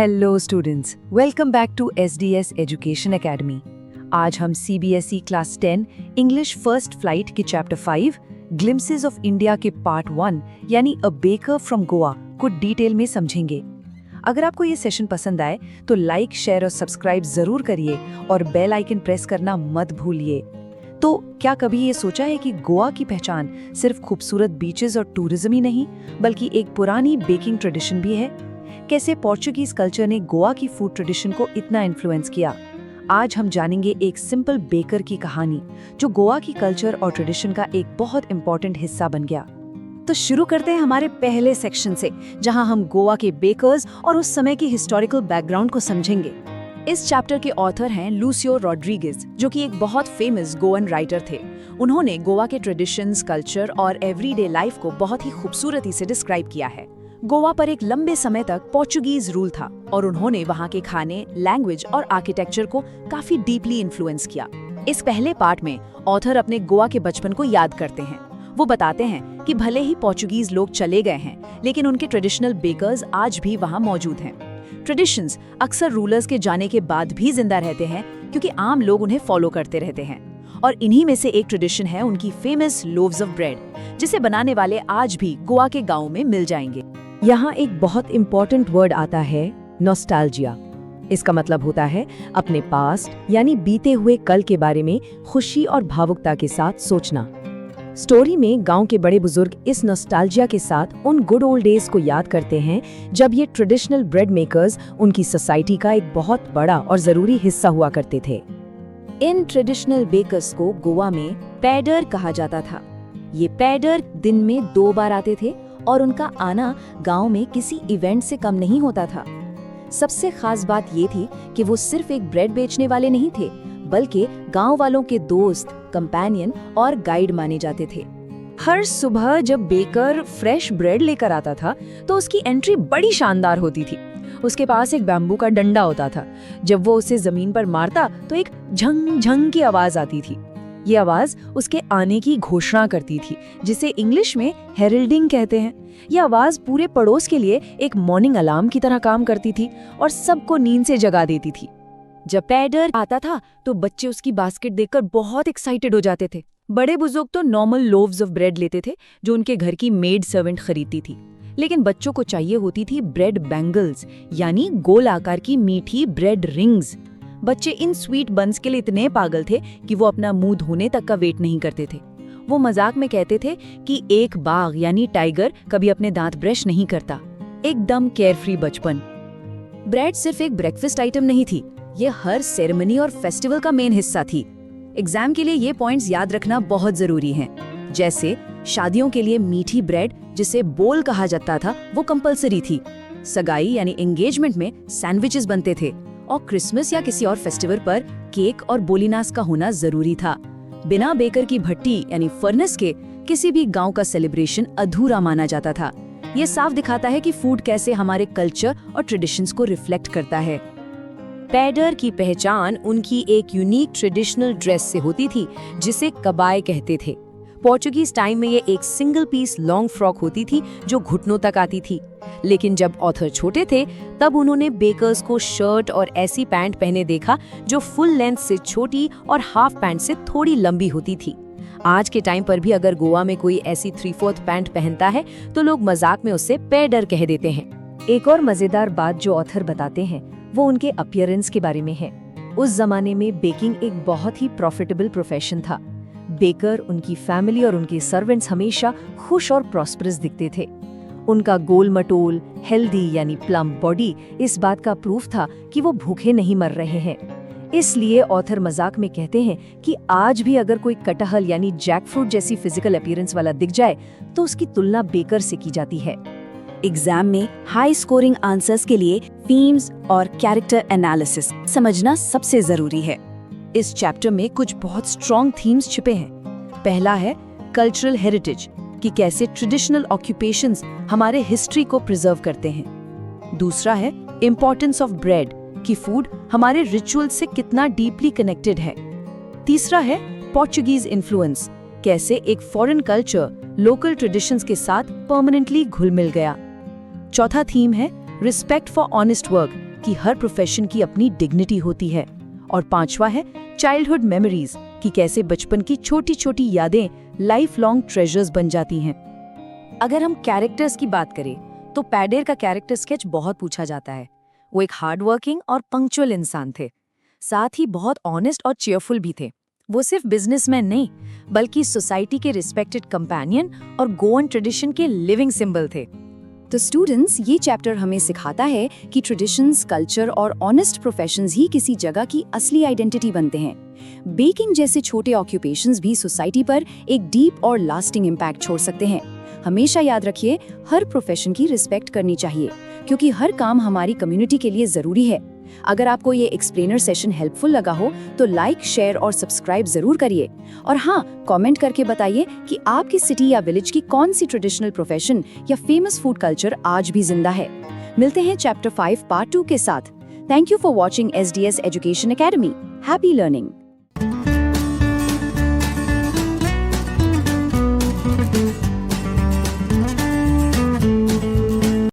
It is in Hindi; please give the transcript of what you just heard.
Hello students, welcome back to SDS education academy. आज हम CBSE class 10 English first flight के चैप्टर 5 ग्लिम्सेस ऑफ इंडिया के पार्ट 1 यानी अ बेकर फ्रॉम गोवा को डिटेल में समझेंगे। अगर आपको ये सेशन पसंद आए तो लाइक, शेयर और सब्सक्राइब जरूर करिए और बेल आइकन प्रेस करना मत भूलिए। तो क्या कभी ये सोचा है कि गोवा की पहचान सिर्फ खूबसूरत बीचेस और टूरिज्म ही नहीं बल्कि एक पुरानी बेकिंग ट्रेडिशन भी है? कैसे पोर्चुगीज कल्चर ने गोवा की फूड ट्रेडिशन को इतना इन्फ्लुएंस किया? आज हम जानेंगे एक सिंपल बेकर की कहानी जो गोवा की कल्चर और ट्रेडिशन का एक बहुत इंपॉर्टेंट हिस्सा बन गया। तो शुरू करते हैं हमारे पहले सेक्शन से, जहां हम गोवा के बेकर्स और उस समय की हिस्टोरिकल बैकग्राउंड को समझेंगे। इस चैप्टर के ऑथर हैं लूसियो रॉड्रिगेज, जो कि एक बहुत फेमस गोवन राइटर थे। उन्होंने गोवा के ट्रेडिशंस, कल्चर और एवरीडे लाइफ को बहुत ही खूबसूरती से डिस्क्राइब किया है। गोवा पर एक लंबे समय तक पोर्चुगीज रूल था और उन्होंने वहाँ के खाने, लैंग्वेज और आर्किटेक्चर को काफी डीपली इन्फ्लुएंस किया। इस पहले पार्ट में ऑथर अपने गोवा के बचपन को याद करते हैं। वो बताते हैं कि भले ही पोर्चुगीज लोग चले गए हैं, लेकिन उनके ट्रेडिशनल बेकर्स आज भी वहाँ मौजूद हैं। ट्रेडिशंस अक्सर रूलर्स के जाने के बाद भी जिंदा रहते हैं क्योंकि आम लोग उन्हें फॉलो करते रहते हैं। और इन्हीं में से एक ट्रेडिशन है उनकी फेमस लोव्स ऑफ ब्रेड, जिसे बनाने वाले आज भी गोवा के गाँव में मिल जाएंगे। यहाँ एक बहुत इंपॉर्टेंट वर्ड आता है, नॉस्टैल्जिया। इसका मतलब होता है अपने पास्ट यानी बीते हुए कल के बारे में खुशी और भावुकता के साथ सोचना। स्टोरी में गांव के बड़े बुजुर्ग इस नॉस्टैल्जिया के साथ उन गुड ओल्ड डेज को याद करते हैं जब ये ट्रेडिशनल ब्रेड मेकर्स उनकी सोसाइटी का एक बहुत बड़ा और जरूरी हिस्सा हुआ करते थे। इन ट्रेडिशनल बेकर्स को गोवा में पैडर कहा जाता था। ये पैडर दिन में 2 बार आते थे और उनका आना गांव में किसी इवेंट से कम नहीं होता था। सबसे खास बात ये थी कि वो सिर्फ एक ब्रेड बेचने वाले नहीं थे, बल्कि गांव वालों के दोस्त, कंपेनियन और गाइड माने जाते थे। हर सुबह जब बेकर फ्रेश ब्रेड लेकर आता था तो उसकी एंट्री बड़ी शानदार होती थी। उसके पास एक बैम्बू का डंडा होता था। जब वो उसे जमीन पर मारता तो एक झंग झंग की आवाज आती थी। ये आवाज उसके आने की घोषणा करती थी, जिसे इंग्लिश में हेरल्डिंग कहते हैं। ये आवाज पूरे पड़ोस के लिए एक मॉर्निंग अलार्म की तरह काम करती थी और सबको नींद से जगा देती थी। जब पैडर आता था तो बच्चे उसकी बास्केट देखकर बहुत एक्साइटेड हो जाते थे। बड़े बुजुर्ग तो नॉर्मल लोव्स ऑफ ब्रेड लेते थे जो उनके घर की मेड सर्वेंट खरीदती थी, लेकिन बच्चों को चाहिए होती थी ब्रेड बैंगल्स यानी गोल आकार की मीठी ब्रेड रिंग्स। बच्चे इन स्वीट बन्स के लिए इतने पागल थे कि वो अपना मुंह धोने तक का वेट नहीं करते थे। वो मजाक में कहते थे कि एक बाघ यानी टाइगर कभी अपने दांत ब्रश नहीं करता। एकदम केयरफ्री बचपन। ब्रेड सिर्फ एक ब्रेकफास्ट आइटम नहीं थी, ये हर सेरेमनी और फेस्टिवल का मेन हिस्सा थी। एग्जाम के लिए ये पॉइंट्स याद रखना बहुत जरूरी है। जैसे शादियों के लिए मीठी ब्रेड, जिसे बोल कहा जाता था, वो कंपलसरी थी। सगाई यानी एंगेजमेंट में सैंडविचेस बनते थे और क्रिसमस या किसी और फेस्टिवल पर केक और बोलीनास का होना जरूरी था। बिना बेकर की भट्टी यानी फर्नेस के किसी भी गांव का सेलिब्रेशन अधूरा माना जाता था। ये साफ दिखाता है कि फूड कैसे हमारे कल्चर और ट्रेडिशंस को रिफ्लेक्ट करता है। पैडर की पहचान उनकी एक यूनिक ट्रेडिशनल ड्रेस से होती थी, जिसे कबाय कहते थे। पोर्चुगीज टाइम में ये एक सिंगल पीस लॉन्ग फ्रॉक होती थी जो घुटनों तक आती थी। लेकिन जब ऑथर छोटे थे तब उन्होंने बेकर्स को शर्ट और ऐसी पैंट पहने देखा जो फुल लेंथ से छोटी और हाफ पैंट से थोड़ी लंबी होती थी। आज के टाइम पर भी अगर गोवा में कोई ऐसी 3/4 पैंट पहनता है तो लोग मजाक में उससे पैडर कह देते हैं। एक और मजेदार बात जो ऑथर बताते हैं वो उनके अपीयरेंस के बारे में है। उस जमाने में बेकिंग एक बहुत ही प्रॉफिटेबल प्रोफेशन था। बेकर, उनकी फैमिली और उनके सर्वेंट्स हमेशा खुश और प्रॉस्परस दिखते थे। उनका गोल मटोल, हेल्दी यानी प्लम्प बॉडी इस बात का प्रूफ था कि वो भूखे नहीं मर रहे हैं। इसलिए ऑथर मजाक में कहते हैं कि आज भी अगर कोई कटहल यानी जैकफ्रूट जैसी फिजिकल अपीयरेंस वाला दिख जाए तो उसकी तुलना बेकर से की जाती है। एग्जाम में हाई स्कोरिंग आंसर्स के लिए थीम्स और कैरेक्टर एनालिसिस समझना सबसे जरूरी है। इस चैप्टर में कुछ बहुत स्ट्रॉन्ग थीम्स छिपे हैं। पहला है कल्चरल हेरिटेज, कि कैसे ट्रेडिशनल ऑक्यूपेशंस हमारे हिस्ट्री को प्रिजर्व करते हैं। दूसरा है इम्पोर्टेंस ऑफ ब्रेड, कि फूड हमारे रिचुअल से कितना डीपली कनेक्टेड है। तीसरा है पोर्चुगीज इन्फ्लुएंस, कैसे एक फॉरेन कल्चर लोकल ट्रेडिशंस के साथ परमानेंटली घुल मिल गया। चौथा थीम है रिस्पेक्ट फॉर ऑनेस्ट वर्क, कि हर प्रोफेशन की अपनी डिग्निटी होती है। और 5वां है चाइल्डहुड मेमोरीज, कि कैसे बचपन की छोटी छोटी यादें लाइफ लॉन्ग ट्रेजर्स बन जाती हैं। अगर हम कैरेक्टर्स की बात करें तो पैडेर का कैरेक्टर स्केच बहुत पूछा जाता है। वो एक हार्ड वर्किंग और पंक्चुअल इंसान थे, साथ ही बहुत ऑनेस्ट और चेयरफुल भी थे। वो सिर्फ बिजनेसमैन नहीं, बल्कि सोसाइटी के रिस्पेक्टेड कंपेनियन और गोवन ट्रेडिशन के लिविंग सिंबल थे। तो स्टूडेंट्स, ये चैप्टर हमें सिखाता है कि ट्रेडिशंस, कल्चर और ऑनेस्ट प्रोफेशंस ही किसी जगह की असली आइडेंटिटी बनते हैं। बेकिंग जैसे छोटे ऑक्यूपेशंस भी सोसाइटी पर एक डीप और लास्टिंग इम्पैक्ट छोड़ सकते हैं। हमेशा याद रखिए, हर प्रोफेशन की रिस्पेक्ट करनी चाहिए, क्योंकि हर काम हमारी कम्युनिटी के लिए जरूरी है। अगर आपको ये एक्सप्लेनर सेशन हेल्पफुल लगा हो तो लाइक, शेयर और सब्सक्राइब जरूर करिए। और हाँ, कमेंट करके बताइए कि आपकी सिटी या विलेज की कौन सी ट्रेडिशनल प्रोफेशन या फेमस फूड कल्चर आज भी जिंदा है। मिलते हैं चैप्टर 5 पार्ट 2 के साथ। Thank you for watching SDS education academy. Happy learning.